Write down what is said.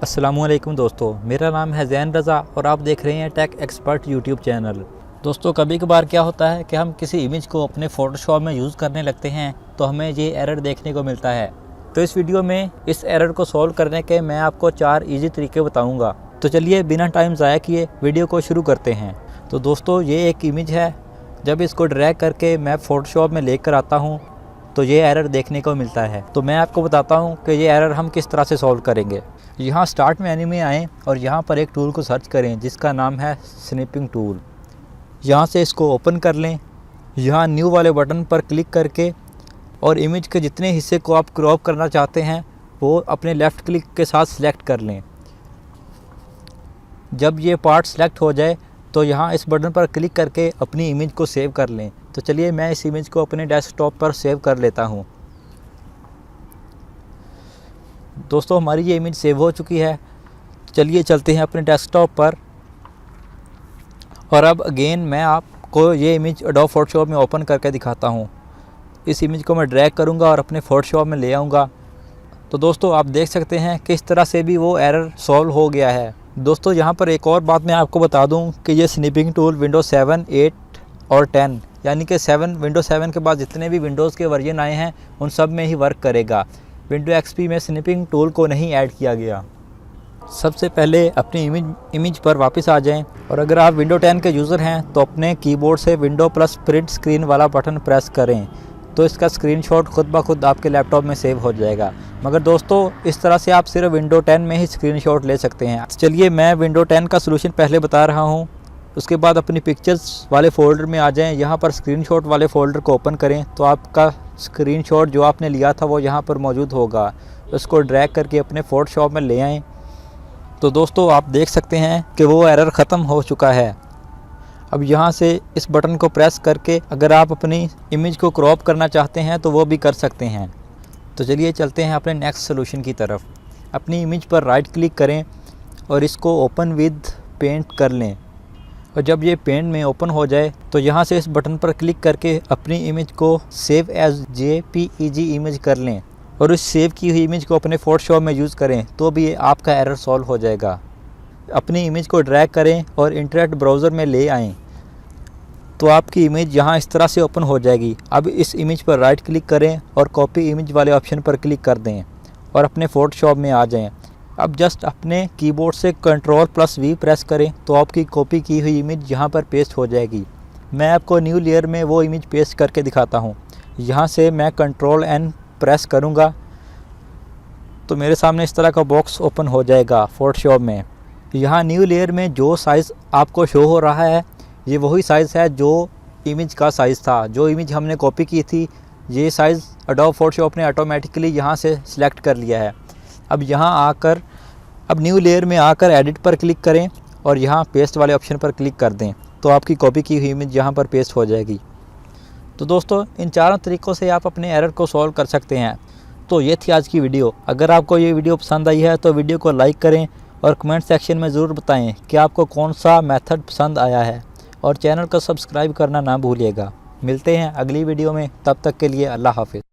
अस्सलामुअलैकुम दोस्तों, मेरा नाम है ज़ैन रज़ा और आप देख रहे हैं टेक एक्सपर्ट यूट्यूब चैनल। दोस्तों, कभी कभार क्या होता है कि हम किसी इमेज को अपने फ़ोटोशॉप में यूज़ करने लगते हैं तो हमें ये एरर देखने को मिलता है। तो इस वीडियो में इस एरर को सॉल्व करने के मैं आपको 4 ईजी तरीके बताऊँगा। तो चलिए बिना टाइम ज़ाया किए वीडियो को शुरू करते हैं। तो दोस्तों, ये एक इमेज है। जब इसको ड्रैग करके मैं फ़ोटोशॉप में लेकर आता हूँ तो ये एरर देखने को मिलता है। तो मैं आपको बताता हूँ कि ये एरर हम किस तरह से सॉल्व करेंगे। यहाँ स्टार्ट मेन्यू में आएँ और यहाँ पर एक टूल को सर्च करें जिसका नाम है स्निपिंग टूल। यहाँ से इसको ओपन कर लें। यहाँ न्यू वाले बटन पर क्लिक करके और इमेज के जितने हिस्से को आप क्रॉप करना चाहते हैं वो अपने लेफ़्ट क्लिक के साथ सिलेक्ट कर लें। जब ये पार्ट सिलेक्ट हो जाए तो यहाँ इस बटन पर क्लिक करके अपनी इमेज को सेव कर लें। तो चलिए मैं इस इमेज को अपने डेस्कटॉप पर सेव कर लेता हूँ। दोस्तों, हमारी ये इमेज सेव हो चुकी है। चलिए चलते हैं अपने डेस्कटॉप पर और अब अगेन मैं आपको ये इमेज एडोब फोटोशॉप में ओपन करके दिखाता हूँ। इस इमेज को मैं ड्रैग करूँगा और अपने फोटोशॉप में ले आऊँगा। तो दोस्तों, आप देख सकते हैं कि इस तरह से भी वो एरर सॉल्व हो गया है। दोस्तों, यहाँ पर एक और बात मैं आपको बता दूँ कि ये स्निपिंग टूल विंडोज़ 7, 8 और 10 यानी कि विंडोज़ 7 के बाद जितने भी विंडोज़ के वर्जन आए हैं उन सब में ही वर्क करेगा। विंडो एक्सपी में स्निपिंग टूल को नहीं ऐड किया गया। सबसे पहले अपनी इमेज पर वापस आ जाएं और अगर आप विंडो 10 के यूज़र हैं तो अपने कीबोर्ड से विंडो प्लस प्रिंट स्क्रीन वाला बटन प्रेस करें तो इसका स्क्रीनशॉट खुद ब खुद आपके लैपटॉप में सेव हो जाएगा। मगर दोस्तों, इस तरह से आप सिर्फ विंडो 10 में ही स्क्रीनशॉट ले सकते हैं। चलिए मैं विंडो 10 का सलूशन पहले बता रहा हूँ। उसके बाद अपनी पिक्चर्स वाले फ़ोल्डर में आ जाएं। यहाँ पर स्क्रीनशॉट वाले फ़ोल्डर को ओपन करें तो आपका स्क्रीनशॉट जो आपने लिया था वो यहाँ पर मौजूद होगा। उसको ड्रैग करके अपने फ़ोटोशॉप में ले आएँ। तो दोस्तों, आप देख सकते हैं कि वो एरर ख़त्म हो चुका है। अब यहाँ से इस बटन को प्रेस करके अगर आप अपनी इमेज को क्रॉप करना चाहते हैं तो वो भी कर सकते हैं। तो चलिए चलते हैं अपने नेक्स्ट सोल्यूशन की तरफ। अपनी इमेज पर राइट क्लिक करें और इसको ओपन विद पेंट कर लें। और जब ये पेंट में ओपन हो जाए तो यहाँ से इस बटन पर क्लिक करके अपनी इमेज को सेव एज JPEG इमेज कर लें और उस सेव की हुई इमेज को अपने फोटोशॉप में यूज़ करें तो भी आपका एरर सॉल्व हो जाएगा। अपनी इमेज को ड्रैग करें और इंटरनेट ब्राउज़र में ले आएँ तो आपकी इमेज यहाँ इस तरह से ओपन हो जाएगी। अब इस इमेज पर राइट क्लिक करें और कॉपी इमेज वाले ऑप्शन पर क्लिक कर दें और अपने फ़ोटोशॉप में आ जाएं। अब जस्ट अपने कीबोर्ड से Ctrl+V प्रेस करें तो आपकी कॉपी की हुई इमेज यहाँ पर पेस्ट हो जाएगी। मैं आपको न्यू लेयर में वो इमेज पेस्ट करके दिखाता हूँ। यहाँ से मैं Ctrl+N प्रेस करूँगा तो मेरे सामने इस तरह का बॉक्स ओपन हो जाएगा फ़ोटोशॉप में। यहाँ न्यू लेयर में जो साइज़ आपको शो हो रहा है ये वही साइज़ है जो इमेज का साइज़ था। जो इमेज हमने कॉपी की थी ये साइज़ एडोब फोटोशॉप ने ऑटोमेटिकली यहाँ से सिलेक्ट कर लिया है। अब यहाँ आकर अब न्यू लेयर में आकर एडिट पर क्लिक करें और यहाँ पेस्ट वाले ऑप्शन पर क्लिक कर दें तो आपकी कॉपी की हुई इमेज यहाँ पर पेस्ट हो जाएगी। तो दोस्तों, इन 4 तरीक़ों से आप अपने एरर को सॉल्व कर सकते हैं। तो ये थी आज की वीडियो। अगर आपको ये वीडियो पसंद आई है तो वीडियो को लाइक करें और कमेंट सेक्शन में ज़रूर बताएँ कि आपको कौन सा मेथड पसंद आया है और चैनल को सब्सक्राइब करना ना भूलिएगा। मिलते हैं अगली वीडियो में, तब तक के लिए अल्लाह हाफ़िज़।